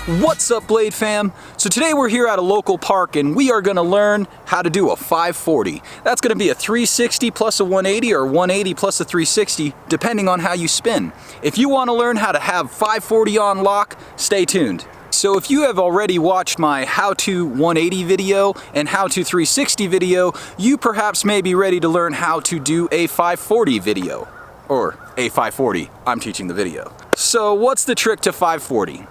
What's up, Blade fam? So today we're here at a local park and we are going to learn how to do a 540. That's going to be a 360 plus a 180 or 180 plus a 360 depending on how you spin. If you want to learn how to have 540 on lock, stay tuned. So if you have already watched my how to 180 video and how to 360 video, you perhaps may be ready to learn how to do a 540 video. Or a 540, I'm teaching the video. So what's the trick to 540?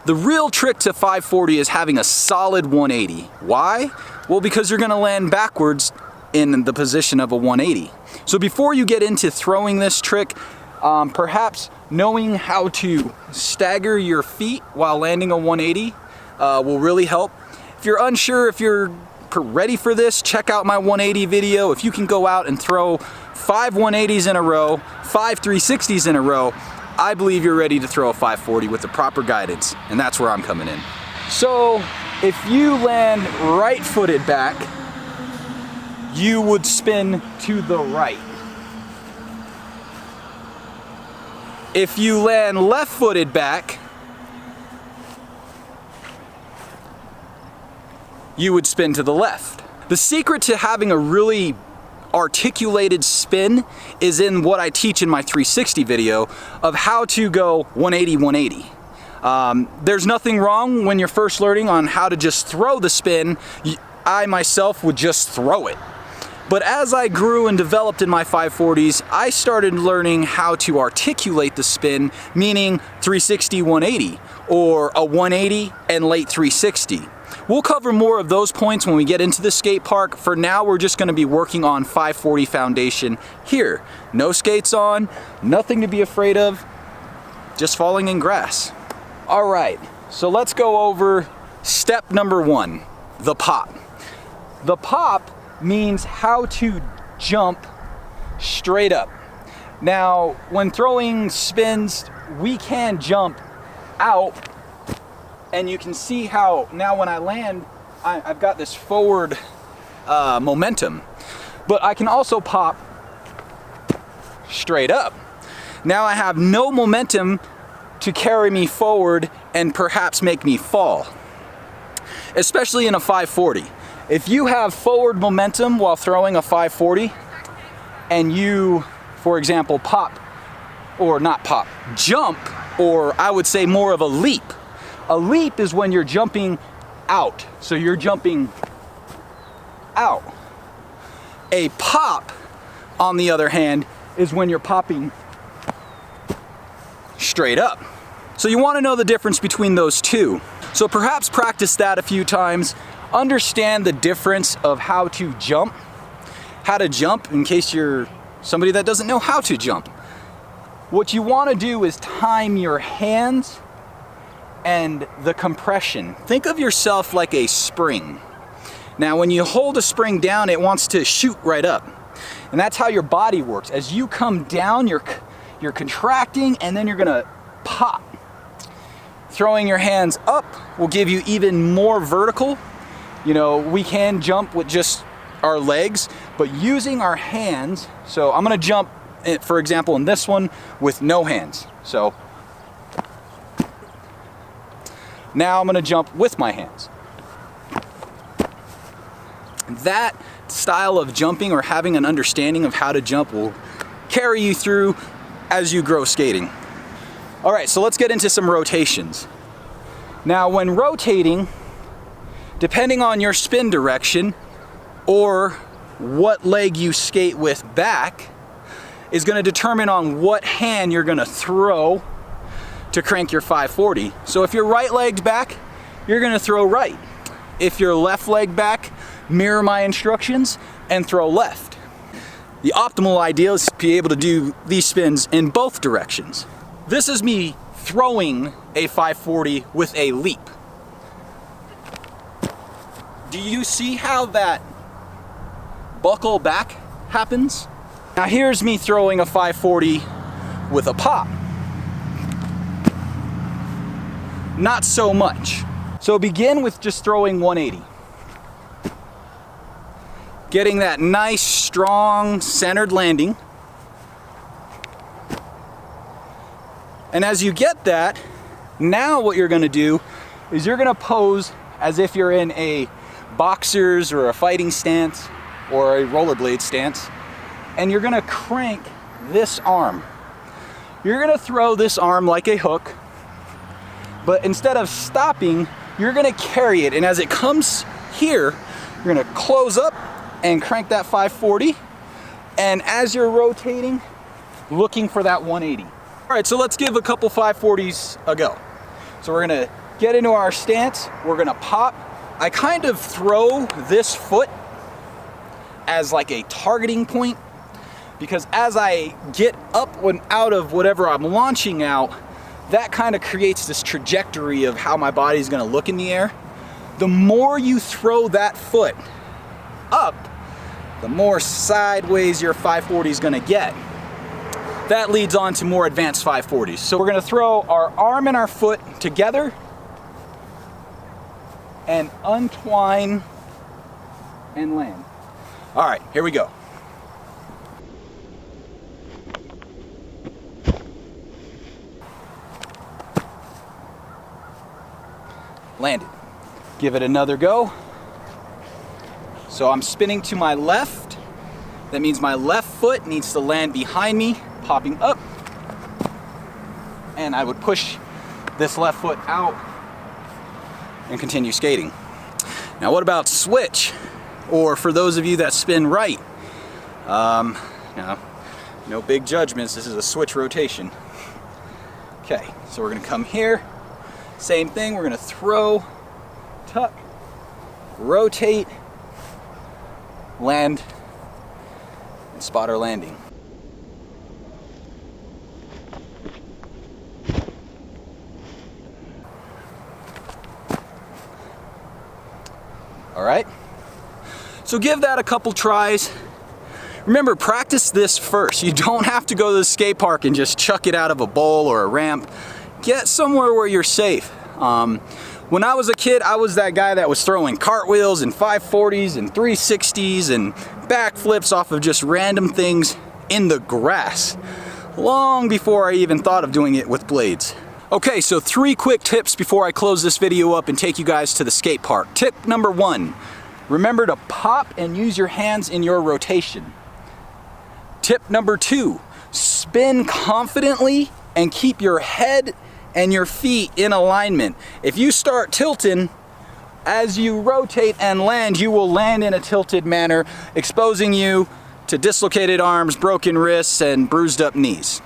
The real trick to 540 is having a solid 180. Why? Well, because you're gonna land backwards in the position of a 180. So before you get into throwing this trick, perhaps knowing how to stagger your feet while landing a 180 will really help. If you're unsure if you're ready for this, check out my 180 video. If you can go out and throw 5 180s in a row, 5 360s in a row, I believe you're ready to throw a 540 with the proper guidance, and that's where I'm coming in. So if you land right-footed back, you would spin to the right. If you land left-footed back, you would spin to the left. The secret to having a really articulated spin is in what I teach in my 360 video of how to go 180 180. There's nothing wrong when you're first learning on how to just throw the spin. I myself would just throw it. But as I grew and developed in my 540s, I started learning how to articulate the spin, meaning 360 180 or a 180 and late 360. We'll cover more of those points when we get into the skate park. For now, we're just going to be working on 540 foundation here. No skates on, nothing to be afraid of, just falling in grass. All right, so let's go over step number 1, the pop. The pop means how to jump straight up. Now, when throwing spins, we can jump out. And you can see how now when I land, I've got this forward momentum. But I can also pop straight up. Now I have no momentum to carry me forward and perhaps make me fall. Especially in a 540. If you have forward momentum while throwing a 540 and you, for example, pop, or not pop, jump, or I would say more of a leap. A leap is when you're jumping out. So you're jumping out. A pop, on the other hand, is when you're popping straight up. So you want to know the difference between those two. So perhaps practice that a few times. Understand the difference of how to jump in case you're somebody that doesn't know how to jump. What you want to do is time your hands and the compression. Think of yourself like a spring. Now when you hold a spring down, it wants to shoot right up. And that's how your body works. As you come down, you're contracting and then you're gonna pop. Throwing your hands up will give you even more vertical. You know, we can jump with just our legs, but using our hands, so I'm gonna jump, for example, in this one with no hands. So now I'm gonna jump with my hands. That style of jumping or having an understanding of how to jump will carry you through as you grow skating. All right, so let's get into some rotations. Now when rotating, depending on your spin direction or what leg you skate with back is gonna determine on what hand you're gonna throw to crank your 540. So if you're right-legged back, you're gonna throw right. If you're left leg back, mirror my instructions and throw left. The optimal idea is to be able to do these spins in both directions. This is me throwing a 540 with a leap. Do you see how that buckle back happens? Now here's me throwing a 540 with a pop. Not so much. So begin with just throwing 180. Getting that nice, strong, centered landing. And as you get that, now what you're gonna do is you're gonna pose as if you're in a boxer's or a fighting stance or a rollerblade stance, and you're gonna crank this arm. You're gonna throw this arm like a hook, but instead of stopping, you're gonna carry it, and as it comes here, you're gonna close up and crank that 540, and as you're rotating, looking for that 180. All right, so let's give a couple 540s a go. So we're gonna get into our stance, we're gonna pop. I kind of throw this foot as like a targeting point, because as I get up and out of whatever I'm launching out, that kind of creates this trajectory of how my body's gonna look in the air. The more you throw that foot up, the more sideways your 540 is gonna get. That leads on to more advanced 540s. So we're gonna throw our arm and our foot together and untwine and land. All right, here we go. Landed. Give it another go. So I'm spinning to my left. That means my left foot needs to land behind me, popping up. And I would push this left foot out and continue skating. Now what about switch? Or for those of you that spin right, no big judgments, this is a switch rotation. Okay, so we're gonna come here, same thing, we're gonna throw, tuck, rotate, land, and spot our landing. All right, so give that a couple tries. Remember, practice this first. You don't have to go to the skate park and just chuck it out of a bowl or a ramp. Get somewhere where you're safe. When I was a kid, I was that guy that was throwing cartwheels and 540s and 360s and backflips off of just random things in the grass, long before I even thought of doing it with blades. Okay, so 3 quick tips before I close this video up and take you guys to the skate park. Tip number 1, remember to pop and use your hands in your rotation. Tip number 2, spin confidently and keep your head and your feet in alignment. If you start tilting, as you rotate and land, you will land in a tilted manner, exposing you to dislocated arms, broken wrists, and bruised up knees.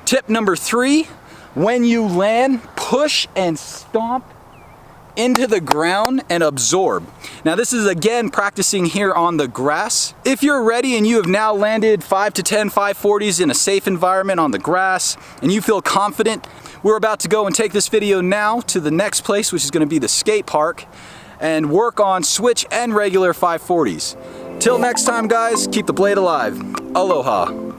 Tip number 3, when you land, push and stomp into the ground and absorb. Now this is again practicing here on the grass. If you're ready and you have now landed 5 to 10 540s in a safe environment on the grass and you feel confident, we're about to go and take this video now to the next place, which is going to be the skate park, and work on switch and regular 540s. Till next time guys, keep the blade alive. Aloha.